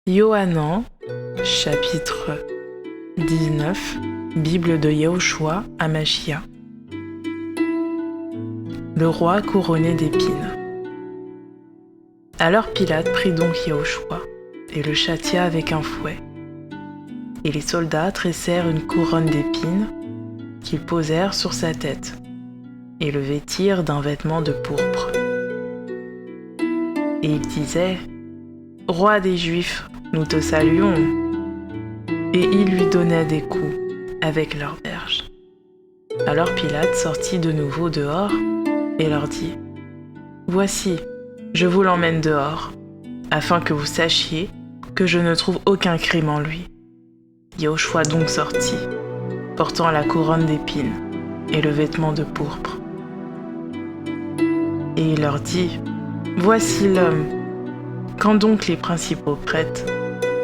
Yohanan, chapitre 19, Bible de Yehoshua Hamashia. Le roi couronné d'épines. Alors Pilate prit donc Yehoshua et le châtia avec un fouet. Et les soldats tressèrent une couronne d'épines qu'ils posèrent sur sa tête et le vêtirent d'un vêtement de pourpre. Et ils disaient : « Roi des Juifs, nous te saluons !» Et ils lui donnaient des coups avec leurs verges. Alors Pilate sortit de nouveau dehors et leur dit : « Voici, je vous l'emmène dehors, afin que vous sachiez que je ne trouve aucun crime en lui. » Yehoshua donc sortit, portant la couronne d'épines et le vêtement de pourpre. Et il leur dit : « Voici l'homme. » Quand donc les principaux prêtres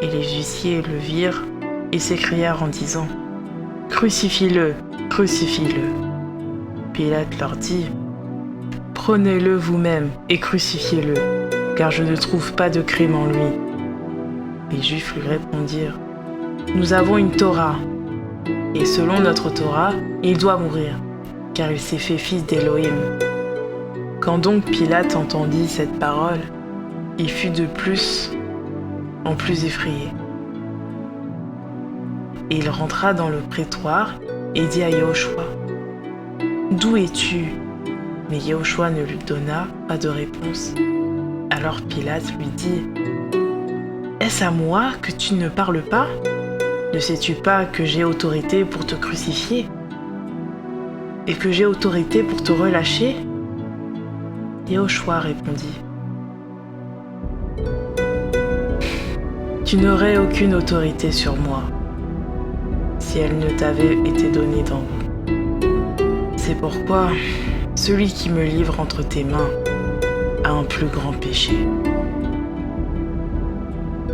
et les huissiers le virent et s'écrièrent en disant : « Crucifie-le, crucifie-le !» Pilate leur dit : « Prenez-le vous-même et crucifiez-le, car je ne trouve pas de crime en lui. » Les Juifs lui répondirent : « Nous avons une Torah, et selon notre Torah, il doit mourir, car il s'est fait fils d'Élohim. » Quand donc Pilate entendit cette parole, il fut de plus en plus effrayé. Et il rentra dans le prétoire et dit à Yehoshua : « D'où es-tu » Mais Yehoshua ne lui donna pas de réponse. Alors Pilate lui dit : « Est-ce à moi que tu ne parles pas ? Ne sais-tu pas que j'ai autorité pour te crucifier et que j'ai autorité pour te relâcher ?» Yehoshua répondit : « Tu n'aurais aucune autorité sur moi si elle ne t'avait été donnée d'en haut. C'est pourquoi celui qui me livre entre tes mains a un plus grand péché. »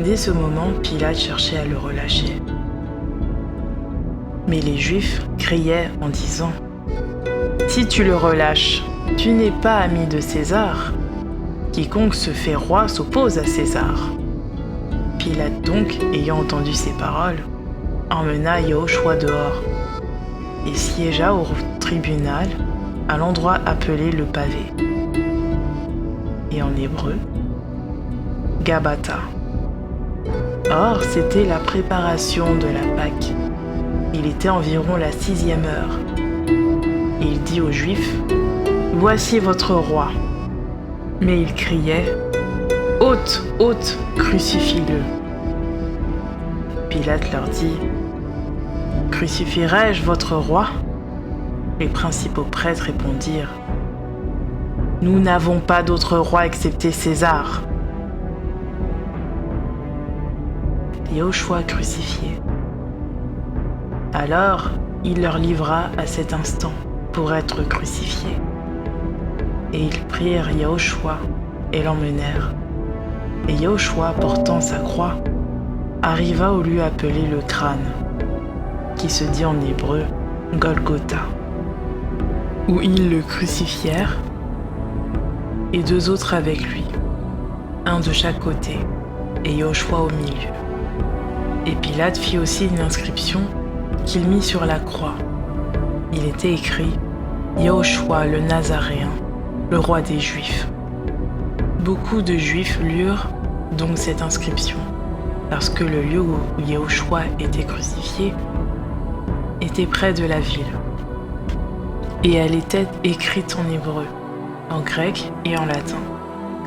Dès ce moment, Pilate cherchait à le relâcher. Mais les Juifs criaient en disant : « Si tu le relâches, tu n'es pas ami de César. Quiconque se fait roi s'oppose à César. » Pilate donc, ayant entendu ces paroles, emmena Yehoshua dehors et siégea au tribunal à l'endroit appelé le pavé, et en hébreu, Gabata. Or, c'était la préparation de la Pâque. Il était environ la 6e heure. Et il dit aux Juifs : « Voici votre roi. » Mais ils criaient : « Ôte, ôte, crucifie-le !» Pilate leur dit : « Crucifierai-je votre roi ?» Les principaux prêtres répondirent : « Nous n'avons pas d'autre roi excepté César. » Yehoshua crucifié. Alors il leur livra à cet instant pour être crucifié. Et ils prirent Yehoshua et l'emmenèrent. Et Yehoshua, portant sa croix, arriva au lieu appelé le crâne, qui se dit en hébreu Golgotha, où ils le crucifièrent, et 2 autres avec lui, un de chaque côté, et Yehoshua au milieu. Et Pilate fit aussi une inscription qu'il mit sur la croix. Il était écrit : Yehoshua le Nazaréen, le roi des Juifs. Beaucoup de Juifs lurent donc cette inscription, parce que le lieu où Yehoshua était crucifié était près de la ville. Et elle était écrite en hébreu, en grec et en latin.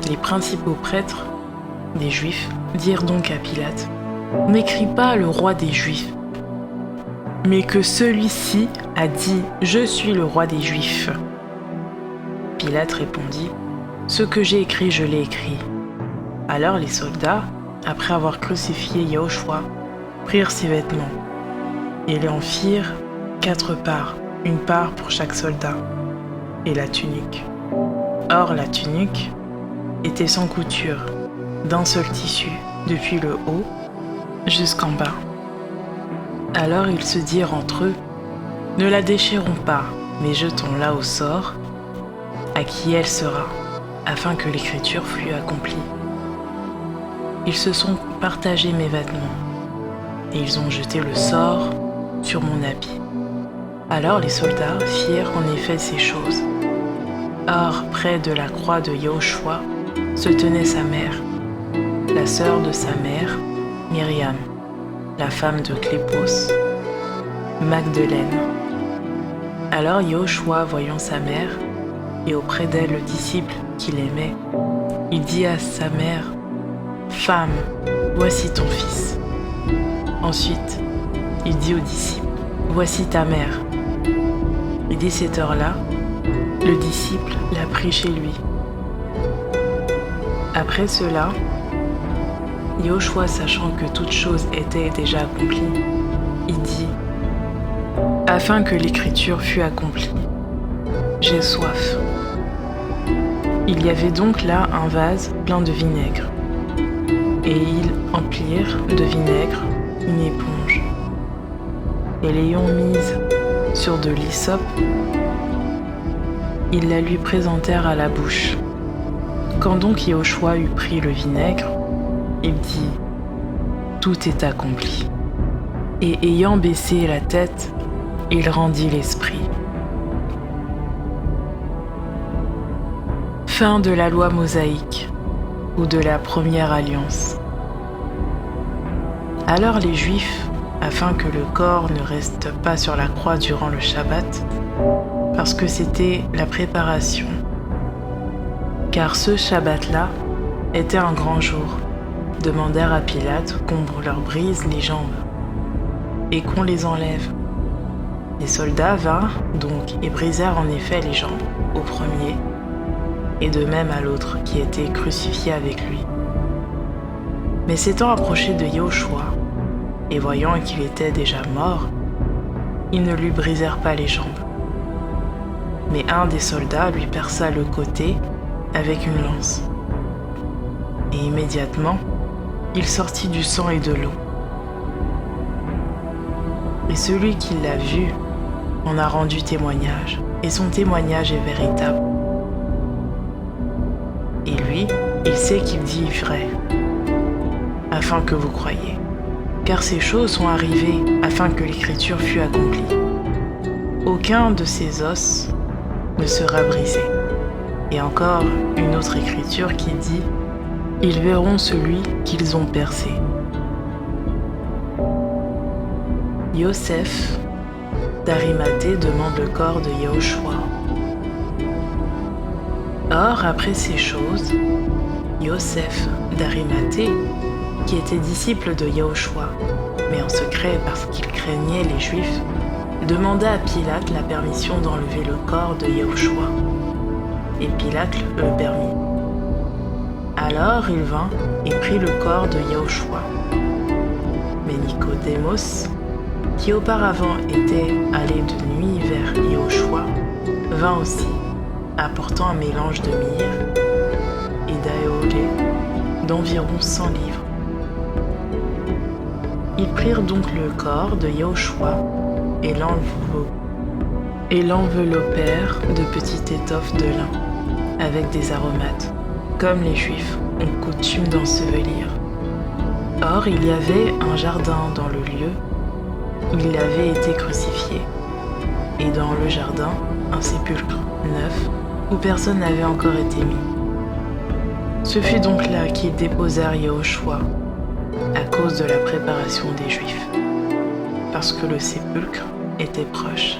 Les principaux prêtres des Juifs dirent donc à Pilate : « N'écris pas le roi des Juifs, mais que celui-ci a dit : Je suis le roi des Juifs. » Pilate répondit : « Ce que j'ai écrit, je l'ai écrit. » Alors les soldats, après avoir crucifié Yehoshua, prirent ses vêtements et les en firent 4 parts, une part pour chaque soldat, et la tunique. Or la tunique était sans couture, d'un seul tissu, depuis le haut jusqu'en bas. Alors ils se dirent entre eux : « Ne la déchirons pas, mais jetons-la au sort, à qui elle sera, afin que l'écriture fût accomplie. » ils se sont partagés mes vêtements, et ils ont jeté le sort sur mon habit. Alors les soldats firent en effet ces choses. Or, près de la croix de Yahushua se tenait sa mère, la sœur de sa mère, Myriam, la femme de Clépos, Magdeleine. Alors Yahushua, voyant sa mère, et auprès d'elle le disciple qu'il aimait, il dit à sa mère, « Femme, voici ton fils. » Ensuite, il dit au disciple, « Voici ta mère. » Et dès cette heure-là, le disciple l'a pris chez lui. Après cela, Yahushua, sachant que toute chose était déjà accomplie, il dit, afin que l'écriture fût accomplie, j'ai soif. Il y avait donc là un vase plein de vinaigre, et ils emplirent de vinaigre une éponge, et l'ayant mise sur de l'hysope, ils la lui présentèrent à la bouche. Quand donc Yahushua eut pris le vinaigre, il dit, tout est accompli. Et ayant baissé la tête, il rendit l'esprit. Fin de la loi mosaïque ou de la première alliance. Alors les Juifs, afin que le corps ne reste pas sur la croix durant le Shabbat, parce que c'était la préparation, car ce Shabbat-là était un grand jour, demandèrent à Pilate qu'on leur brise les jambes et qu'on les enlève. Les soldats vinrent donc et brisèrent en effet les jambes au premier et de même à l'autre qui était crucifié avec lui. Mais s'étant approchés de Yahushua et voyant qu'il était déjà mort, ils ne lui brisèrent pas les jambes. Mais un des soldats lui perça le côté avec une lance. Et immédiatement, il sortit du sang et de l'eau. Et celui qui l'a vu en a rendu témoignage, et son témoignage est véritable. Et lui, il sait qu'il dit vrai, afin que vous croyiez. Car ces choses sont arrivées afin que l'écriture fût accomplie. Aucun de ces os ne sera brisé. Et encore une autre écriture qui dit « Ils verront celui qu'ils ont percé ». Yosef d'Arimathée demande le corps de Yahushua. Or, après ces choses, Yosef d'Arimathée, qui était disciple de Yahushua, mais en secret parce qu'il craignait les Juifs, demanda à Pilate la permission d'enlever le corps de Yahushua. Et Pilate le permit. Alors il vint et prit le corps de Yahushua. Mais Nicodémos, qui auparavant était allé de nuit vers Yahushua, vint aussi, apportant un mélange de myrrhe et d'aéolé d'environ 100 livres. Ils prirent donc le corps de Yahushua et l'enveloppèrent de petites étoffes de lin, avec des aromates, comme les Juifs ont coutume d'ensevelir. Or, il y avait un jardin dans le lieu où il avait été crucifié, et dans le jardin, un sépulcre neuf où personne n'avait encore été mis. Ce fut donc là qu'ils déposèrent Yahushua, à cause de la préparation des Juifs, parce que le sépulcre était proche.